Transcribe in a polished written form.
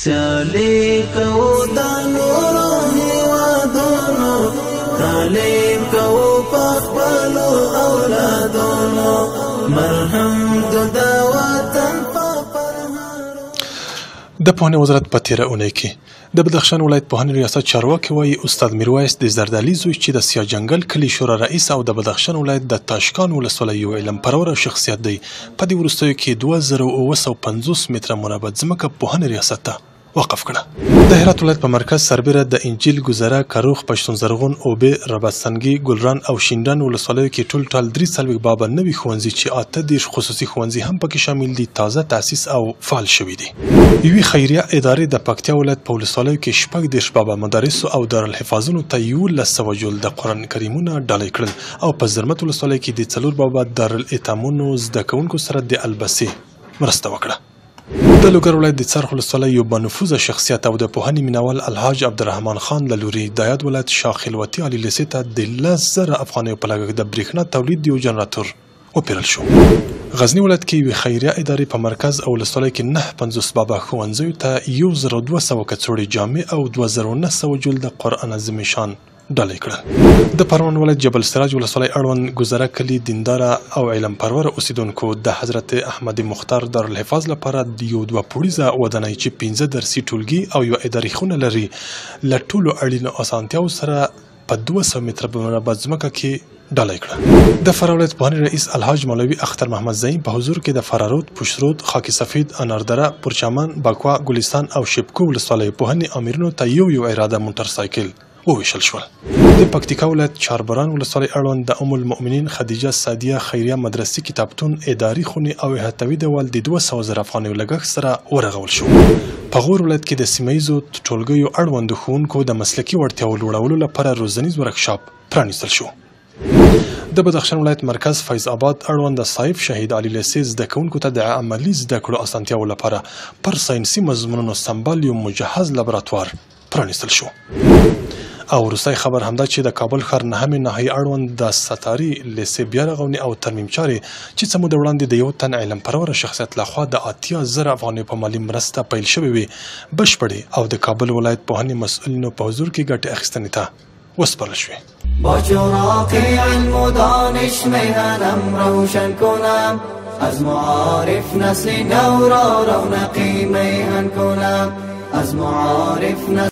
سیالی کو دا نورو هیوادونو تعلیم کو پخبلو اولادونو مرهم دو دا وطن پا پرهارو. د پوهنې وزارت په تیره اونۍ کې د بدخشان ولایت پوهنې ریاست چارواکي وایي استاد میرویس د زردالي زوی چې د سیاه جنګل کلي شورا رئیس او د بدخشان ولایت د تاشکان ولسوالۍ یو علم پرور شخصیت دی په دې وروستیو کې 2950 متره مربع ځمکه پوهنې ریاست ته وقف کړه. د هرات ولایت په مرکز سربیره د انجیل ګذره کروخ پښتون زرغون اوبه رباطسنګي ګلران او شینډان ولسوالیو کې ټول 43 بابا نوي ښوونځي چې 8 خصوصي ښوونځي هم پکې شامل دي تازه تاسیس او فعال شوي دي. یوې خیریه ادارې د پکتیا ولایت په ولسوالیو کې 14 بابا مدارسو او دارالحفاظونو ته 1100 جول د قرآن کریمونه ډالۍ کړل او په زرمت ولسوالۍ کې د 4 بابا دارالایتامونو زده کوونکو سره د البسې مرسته وکړه. د لوګر ولایت د څرخ ولسوالۍ یو بانفوذه شخصیت او د پوهنې مینوال الحاج عبدالرحمن خان له لوري د یاد ولایت شاه خلوتي عالي لیسې ته د 10,000 افغانیو په لګښت د برېښنا تولید یو جنراتور وپیرل شو. غزنی ولایت کې یوې خیریه ادارې په مرکز او ولسوالۍ کې 950 بابا ښوونځیو ته 1200 کڅوړې جامې او 2900 جول د قرآن عظیم شان ډالۍ کړه. د پروان ولایت جبل سراج ولسوالۍ اړوند ګذره کلي دینداره او علم پروره اوسیدونکو د حضرت احمد مختار دارالحفاظ لپاره د یو 2 پوړیزه ودانۍ چې 15 درسي ټولګي او یو اداري خونه لري له ټولو اړینو اسانتیاو سره په 200 متره مربع ځمکه کې ډالۍ کړه. د فراه ولایت پوهنې رئیس الحاج مولوي اختر محمد زعیم په حضور کې د فرارود، پشترود، خاکی سفید، اناردره، پرچمن، باکوا، ګلستان او شپکو ولسوالۍ پوهنې امرینو ته یو اراده موټر سایکل وویشل شول. د پکتیکا ولایت چاربران ولسوالۍ اړوند د ام المؤمنین خدیجه سعدیه خیریه مدرسې کتابتون اداري خونې او احتوي دیوال د 200,000 افغانیو لګښت سره ورغول شو. په غور ولایت کې د سیمهیزو ټولګیو اړوندو ښوونکو د مسلکي وړتیاو لوړولو لپاره روزنیز ورکشاپ پرانیستل شو. د بدخشان ولایت مرکز فیض آباد اړوند د صایب شهید علي لیسې زده کوونکو ته د عملي زده کړو اسانتیاو لپاره پر ساینسي مضمونونو سمبال یو مجهز لابراتوار پرانیستل شو. او وروستی خبر همدا چې د کابل ښار 9مې ناحیې اړوند د ستاري لیسې بیا رغونې او ترمیم چارې چې څه موده وړاندې د یو تن علم پروره شخصیت لخوا د 80,000 افغانیو په مالي مرسته پیل شوې وې بشپړې او د کابل ولایت پوهنې مسؤلینو په حضور کې ګټې اخیستنې ته وسپارل شوې. با چراغ علم و دانش میهنم روشن کنم از معارف نسل نو را رونقی میهن کنم از معارف